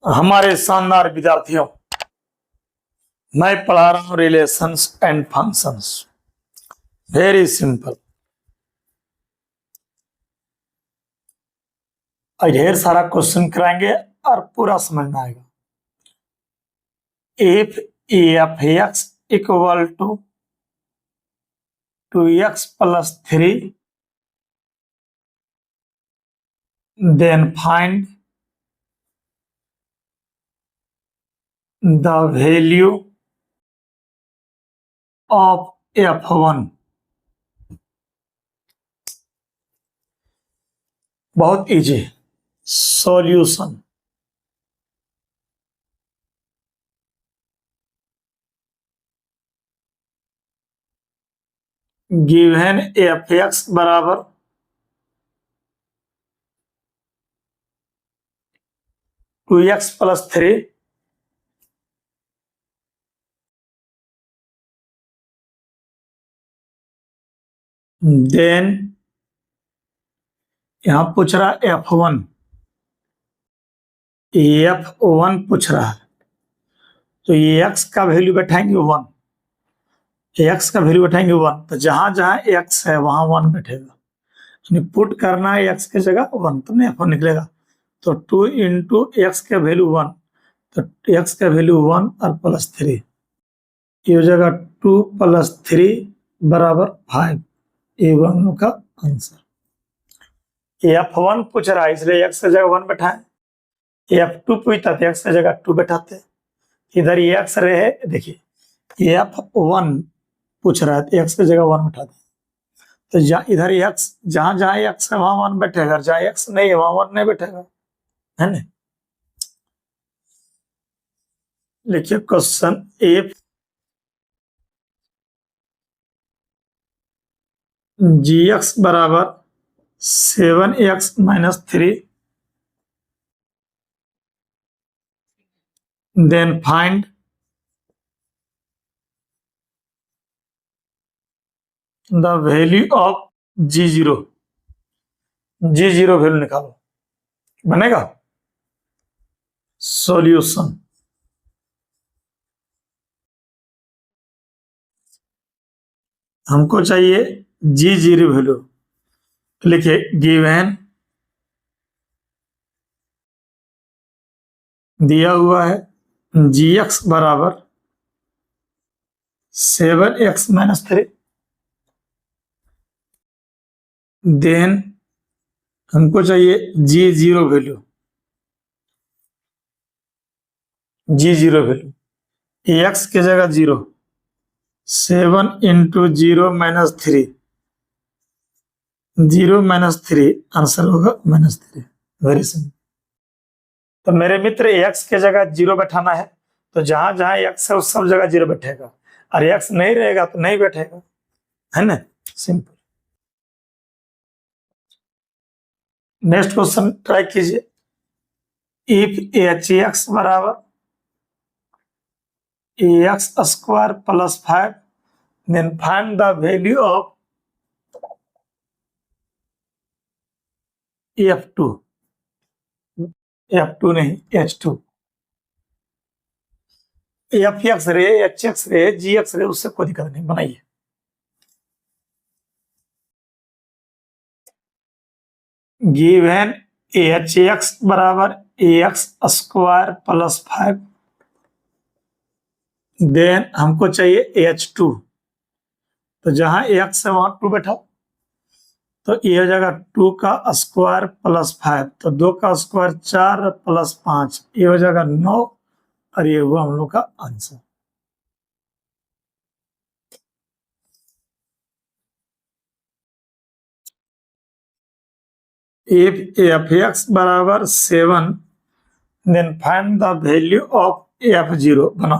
हमारे शानदार विद्यार्थियों, मैं पढ़ा रहा हूं relations and functions. Very simple. ढेर सारा क्वेश्चन कराएंगे और पूरा समझ में आएगा। If F X equal to 2x plus 3, then find the value of f1। बहुत easy. Solution given F X बराबर 2x plus 3, देन यहां पूछ रहा f1, f1 पूछ रहा है, तो ये x का वैल्यू बैठाएंगे 1, x का वैल्यू बैठाएंगे 1, तो जहां जहां x है वहां 1 बैठेगा। पुट करना है x की जगह 1, तो f1 निकलेगा। तो 2 इंटू एक्स का वैल्यू 1, तो x का वैल्यू 1 और प्लस 3, ये हो जाएगा 2 plus 3 बराबर 5। ये हम लोग का आंसर। f1 पूछ रहा है इसलिए x की जगह 1 बैठाएं। f2 पूछता तो x की जगह 2 बैठाते। इधर ये x रहे, देखिए f1 पूछ रहा है तो x की जगह 1 बैठा दे। तो इधर x जहां जहां x है वहां 1 बैठेगा, जहां x नहीं है वहां 1 नहीं बैठेगा, है ना। लिखिए क्वेश्चन, इफ gx बराबर 7x minus 3, then find the value of g0। g0 value निकालो, बनेगा। सॉल्यूशन हमको चाहिए g0 वैल्यू, लिखिए गिवन दिया हुआ है gx बराबर 7x minus 3, देन हमको चाहिए g0 value. g0 value x की जगह 0, 7 इंटू 0 माइनस 3, 0 माइनस 3 आंसर होगा -3। Very simple. तो मेरे मित्र x की जगह 0 बैठाना है, तो जहां जहां x है उस सब जगह 0 बैठेगा, और x नहीं रहेगा तो नहीं बैठेगा, है ना। सिंपल। नेक्स्ट क्वेश्चन ट्राई कीजिए। इफ एच एक्स बराबर X square plus 5, then find the value of f2। f2 नहीं, h2। एफ एक्स रे, एच एक्स रे, जी एक्स रे, उससे कोई दिक्कत नहीं, बनाइए। गिवन एच एक्स बराबर एक्स स्क्वायर प्लस 5, देन हमको चाहिए h2, तो जहां x है वहां 2 बैठाओ, तो ये हो जाएगा 2 का स्क्वायर प्लस 5, तो 2 का स्क्वायर 4 प्लस 5, ये हो जाएगा 9, और ये हुआ हम लोग का आंसर। इफ एफ एक्स बराबर 7, then find the value of f0। बना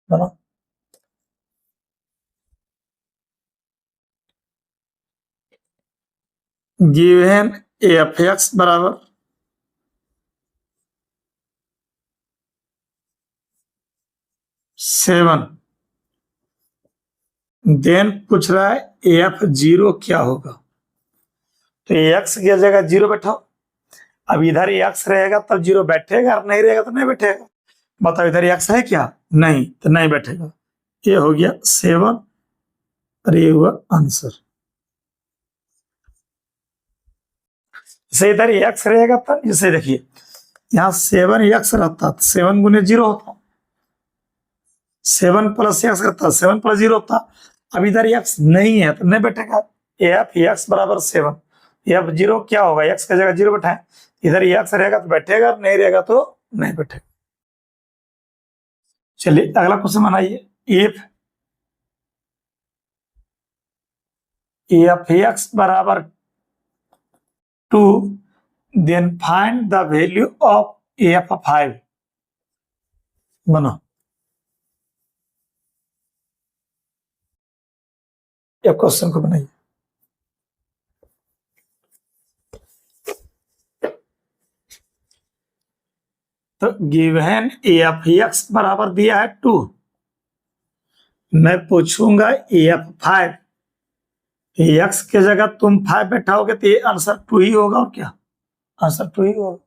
बना गिवन एफ एक्स बराबर 7, देन पूछ रहा है f0 क्या होगा, तो x की जगह 0 बैठाओ, अब इधर एक्स रहेगा तब जीरो बैठेगा, और नहीं रहेगा तो नहीं बैठेगा। बताओ इधर एक्स है क्या? नहीं, तो नहीं बैठेगा। ये हो गया 7 और ये हुआ आंसर। जैसे इधर एक्स रहेगा तब, जैसे देखिए यहाँ 7x रहता, 7 गुने 0 होता, 7 प्लस एक्स रहता, 7 प्लस 0 होता। अब इधर एक्स नहीं है तो नहीं बैठेगा। एफ एक्स बराबर 7, एफ 0 क्या होगा? एक्स की जगह 0 बैठाए, इधर एक्स रहेगा तो बैठेगा, नहीं रहेगा तो नहीं बैठेगा। चलिए अगला क्वेश्चन बनाइए। इफ एफ एक्स बराबर 2 then find the value of F 5। बनो ये क्वेश्चन को बनाइए। तो गिवन एफ एक्स बराबर दिया है 2, मैं पूछूंगा एफ 5, एक्स की जगह तुम 5 बैठाओगे तो ये आंसर 2 ही होगा, और क्या? आंसर 2 ही होगा।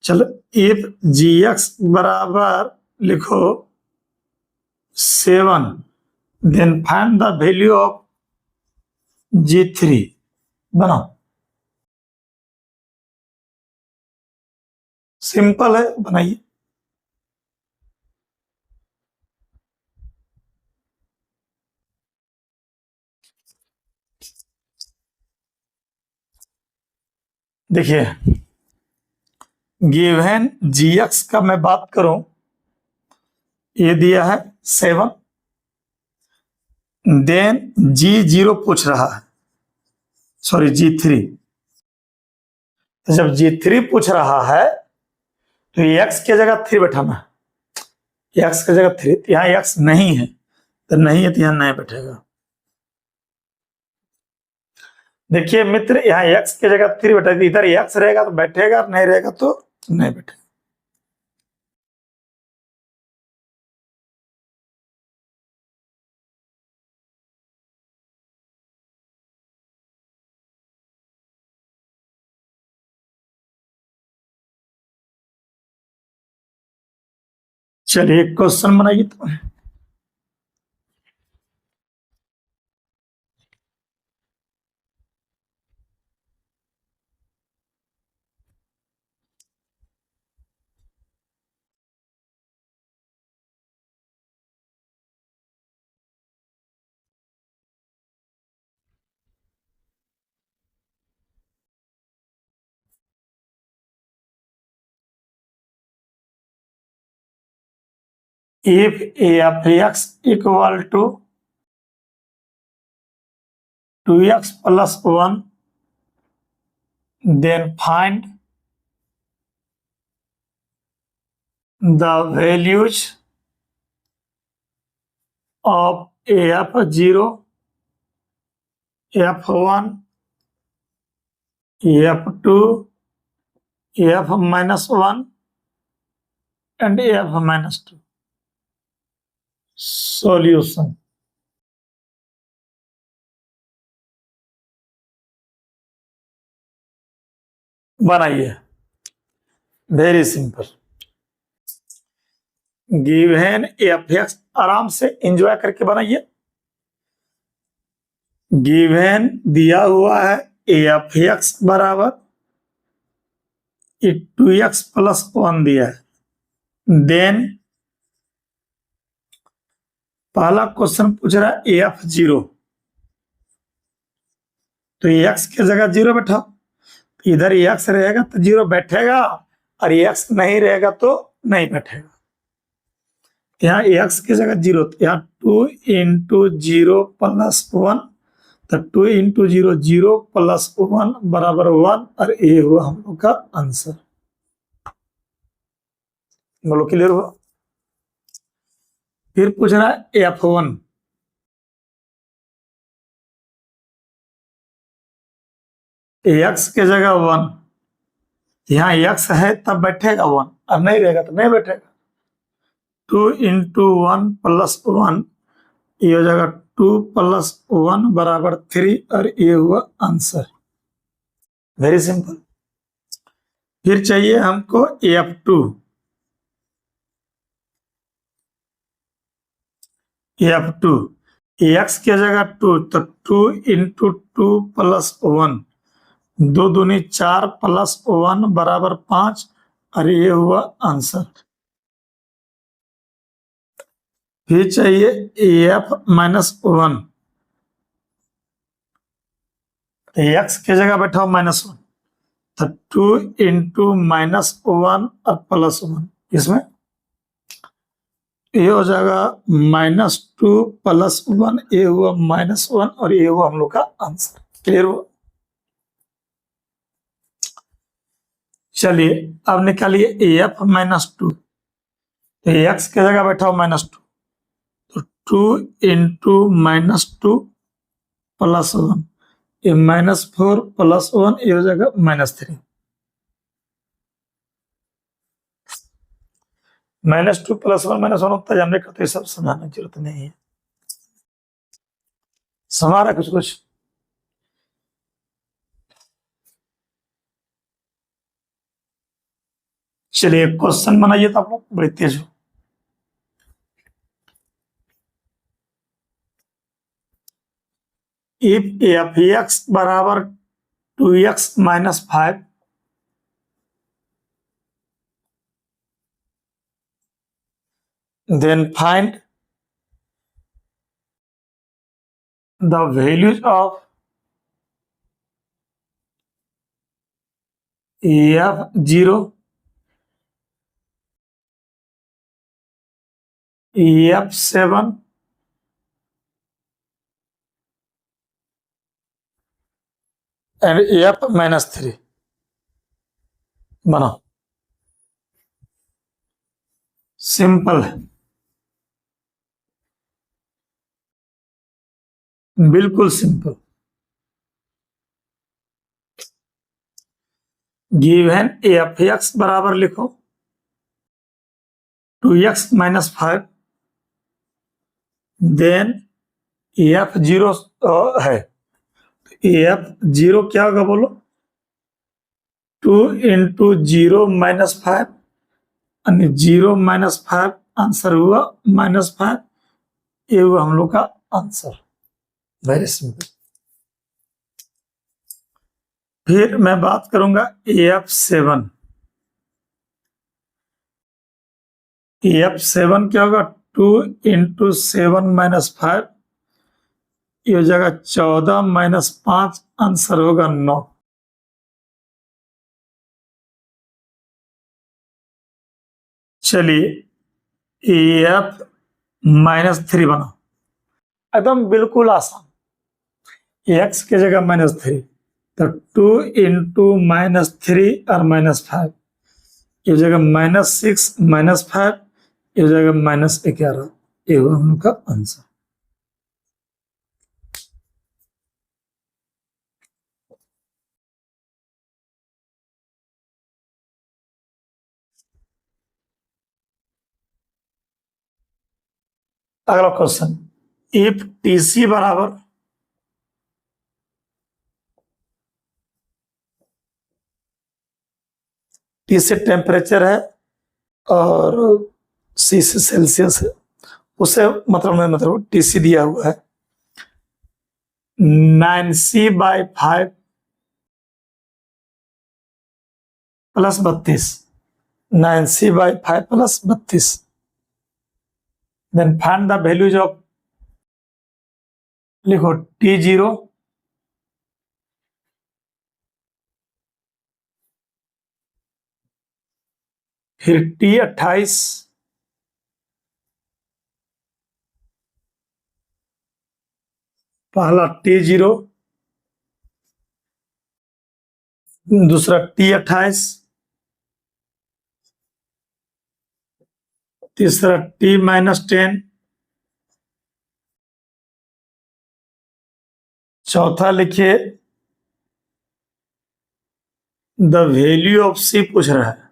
चलो इफ जी एक्स बराबर लिखो 7 then find the value of G3। बनाओ, सिंपल है, बनाइए। देखिए गिवन जी एक्स का मैं बात करूं, ये दिया है 7, देन G0 पूछ रहा है, सॉरी G3। जब G3 पूछ रहा है तो एक्स की जगह 3 बैठाना है, एक्स की जगह 3, तो यहाँ एक्स नहीं है तो नहीं है, तो यहाँ नहीं बैठेगा। देखिए मित्र, यहाँ एक्स की जगह 3 बैठेगा, इधर एक्स रहेगा तो बैठेगा, नहीं रहेगा तो नहीं बैठेगा। चलिए क्वेश्चन बनाइए तो। If a of x equal to 2x plus 1, then find the values of f0, f1, f2, f minus 1 and f minus 2। Solution बनाइए, very simple. Given F x, आराम से एंजॉय करके बनाइए। गिवन दिया हुआ है एफ एक्स बराबर 2x plus 1 दिया है, देन पहला क्वेश्चन पूछ रहा है एफ 0, तो एक्स की जगह 0 बैठा, इधर एक्स रहेगा तो 0 बैठेगा, और एक्स नहीं रहेगा तो नहीं बैठेगा। यहाँ एक्स की जगह 0, तो यहाँ 2 इंटू 0 प्लस 1, तो 2 इंटू 0 0 प्लस 1 बराबर 1, और ये हुआ हम लोग का आंसर। बोलो क्लियर हुआ? फिर पूछ रहा है f1, एक्स की जगह 1, यहाँ एक्स है तब बैठेगा 1, और नहीं रहेगा तो नहीं बैठेगा। 2 इंटू 1 प्लस 1, ये हो जाएगा 2+1 बराबर 3 और ये हुआ आंसर। Very simple. फिर चाहिए हमको F2। F2 x की जगह 2, तो 2 इंटू 2+1, 2 दूनी 4 +1 बराबर 5 और ये हुआ आंसर। फिर चाहिए F-1, x की जगह बैठाओ -1, तो 2 इंटू -1 और +1, इसमें ये हो जाएगा -2 +1, ये हुआ -1 और ये हुआ हम लोग का आंसर। क्लियर हुआ? चलिए अब निकालिए F-2, तो x की जगह बैठाओ -2, तो 2 इंटू -2 +1, ये -4 +1, ये हो जाएगा -3। -2 +1 -1 होता है जानने का, तो ये सब समझाने की जरूरत नहीं है। समझ रहा कुछ कुछ? चलिए क्वेश्चन बनाइए तो आप लोग बड़े तेज हो। इफ f(x) बराबर 2x - 5, then find the values of f(0), f(7), and f-3। बनाओ। सिंपल है, बिल्कुल सिंपल। गिवन f(x) बराबर लिखो 2x - 5, देन f(0) है, f(0) क्या होगा बोलो? 2 इंटू 0 - 5, 0 - 5 आंसर हुआ -5, ये हुआ हम लोग का आंसर। Very simple. फिर मैं बात करूंगा F7। F7 क्या होगा? 2 इंटू 7 - 5, ये हो जाएगा 14 - 5, आंसर होगा 9। चलिए F-3 बना, एकदम बिल्कुल आसान। x की जगह -3, तो 2 इंटू -3 और -5, ये हो जाएगा -6 -5, ये हो जाएगा -11, ये हुआ हम लोग का आंसर। अगला क्वेश्चन, इफ TC बराबर T से टेम्परेचर है और C से सेल्सियस है, उसे मतलब TC दिया हुआ है 9C/5 + 32, 9C/5 + 32, then find the values of, लिखो T0, फिर T28, पहला T0, दूसरा T28, तीसरा T-10, चौथा लिखिए द वैल्यू ऑफ C पूछ रहा है।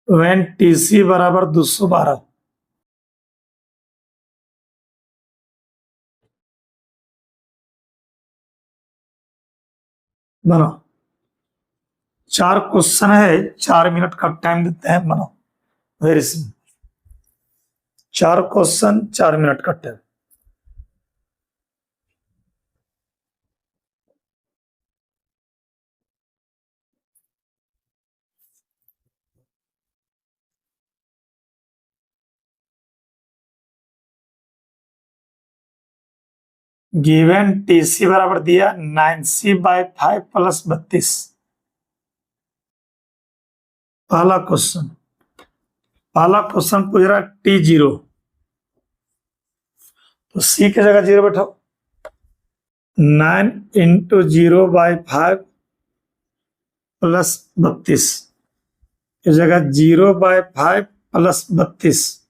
व्हेन टीसी बराबर 212 बनो। 4 क्वेश्चन है, 4 मिनट का टाइम देते हैं, बनो। वेरी सिंपल, 4 क्वेश्चन 4 मिनट का टाइम। गिवन टीसी बराबर दिया 9c/5 प्लस 32। पहला क्वेश्चन पूछ रहा T0, तो C की जगह 0 बैठाओ। 9 × 0/5 प्लस 32 की जगह 0/5 प्लस 32।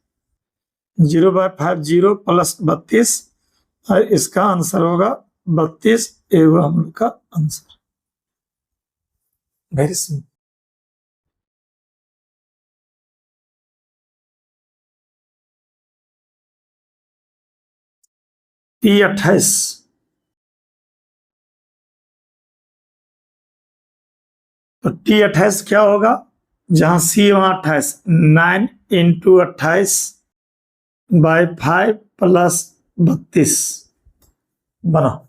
0/5 0 प्लस 32, और इसका आंसर होगा 32। एवं हम लोग का आंसर। Very simple. T28, तो T28 क्या होगा? जहां C वहां 28। 9 × 28/5 प्लस 32 बना।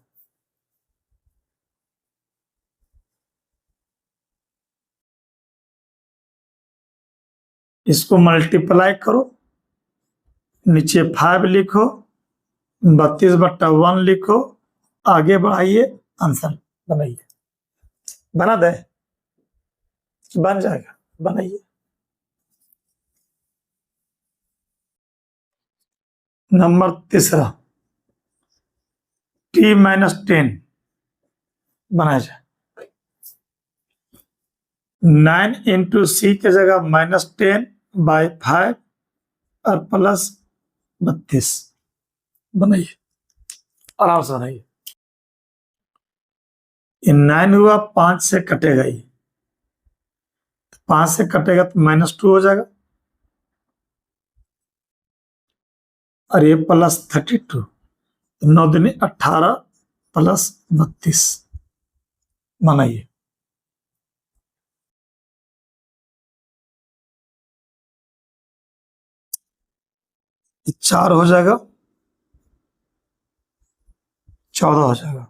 इसको मल्टीप्लाई करो, नीचे 5 लिखो, 32/1 लिखो, आगे बढ़ाइए, आंसर बनाइए। बना दे, बन जाएगा, बनाइए। नंबर तीसरा T-10 बनाया जाए। 9 × C की जगह -10/5 और प्लस 32 बनाइए, आराम से बनाइए। ये 9 हुआ, 5 से कटेगा, ये 5 से कटेगा तो -2 हो जाएगा, और ये प्लस 32। 9 दूनी 18 प्लस 32 बनाइए। ये 4 हो जाएगा, 14 हो जाएगा।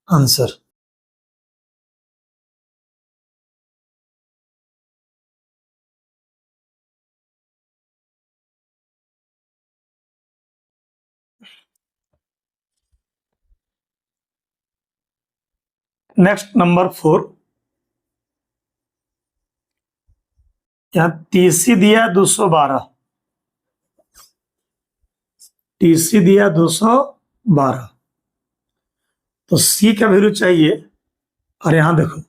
Answer next number 4। यहां टीसी दिया 212, टीसी दिया 212, तो सी का वैल्यू चाहिए। और यहां देखो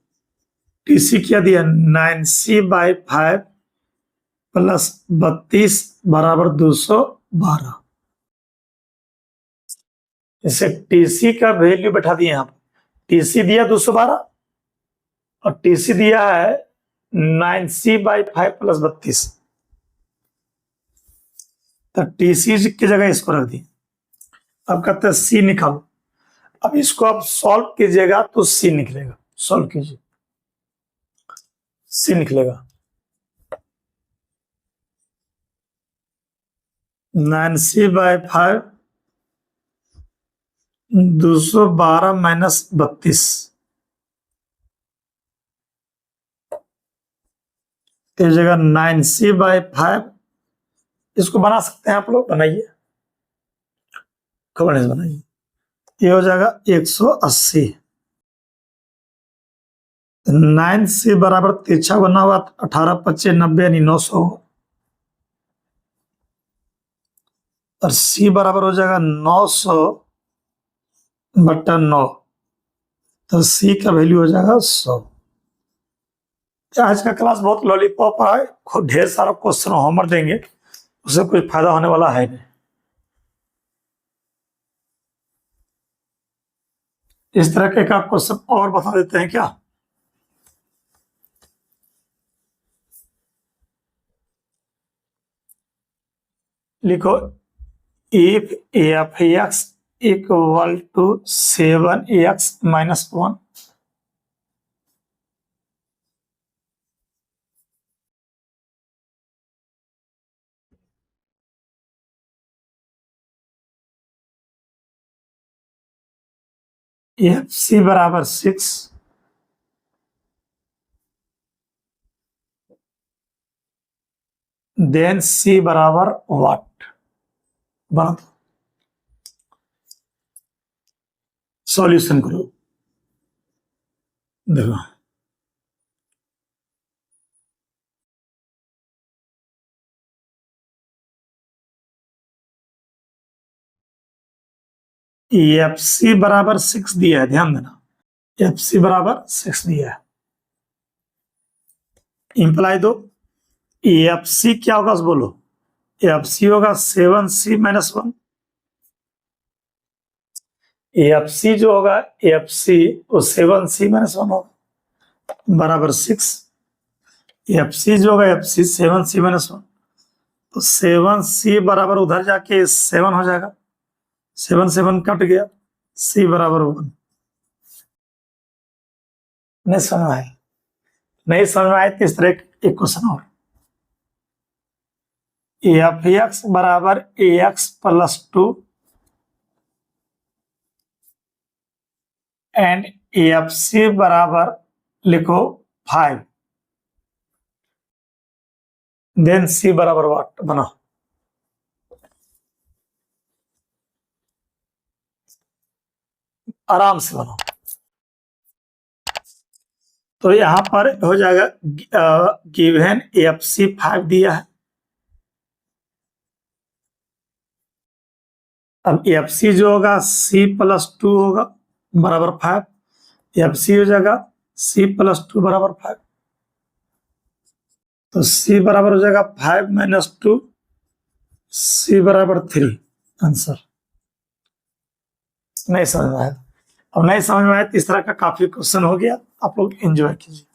टीसी क्या दिया, 9c/5 प्लस 32 बराबर 212। इसे टीसी का वैल्यू बैठा दिए यहां पर। टीसी दिया 212 और टीसी दिया है 9c/5 प्लस 32, तो टीसी की जगह इसको रख दी। अब कहते हैं सी निकालो। अब इसको आप सॉल्व कीजिएगा तो सी निकलेगा, सॉल्व कीजिए, सी निकलेगा। 9c/5 212 माइनस 32, इस जगह 9c/5, इसको बना सकते हैं आप लोग, बनाइए, खबर बनाइए। ये हो जाएगा 180। 9c बराबर तिरछा बना हुआ 18×25 यानी 900, और c बराबर हो जाएगा 900/9, तो c का वैल्यू हो जाएगा 100। आज का क्लास बहुत लॉलीपॉप है, खूब ढेर सारा क्वेश्चन होमवर्क देंगे, उससे कोई फायदा होने वाला है नहीं। इस तरह के का क्वेश्चन और बता देते हैं क्या? लिखो, if F X equal to 7x-1, F C बराबर 6, देन सी बराबर व्हाट? बना दो, सॉल्यूशन करो। देखो, एफ सी बराबर 6 दिया है, ध्यान देना, एफ सी बराबर 6 दिया है। इंप्लाई दो, एफ सी क्या होगा बोलो? एफ सी होगा 7c-1। एफ सी जो होगा, एफ सी वो 7c-1 होगा, बराबर 6। एफ सी जो होगा, एफ सी 7c-1, तो 7c बराबर उधर जाके 7 हो जाएगा, 7 कट गया, सी बराबर 1। नहीं समझ आए? नहीं समझ आए तो इस तरह एक क्वेश्चन और, एफ एक्स बराबर ax+2 एंड एफ सी बराबर लिखो 5, देन सी बराबर व्हाट? बनाओ, आराम से बनाओ। तो यहां पर हो जाएगा, गिवन एफ सी 5 दिया है, अब एफ सी जो होगा c+2 होगा, बराबर 5, एफ सी हो जाएगा c+2 बराबर 5, तो c बराबर हो जाएगा 5 - 2, c बराबर 3। आंसर नहीं समझ में आया? अब नहीं समझ में आया तो इस तरह का काफी क्वेश्चन हो गया, आप लोग एंजॉय कीजिए।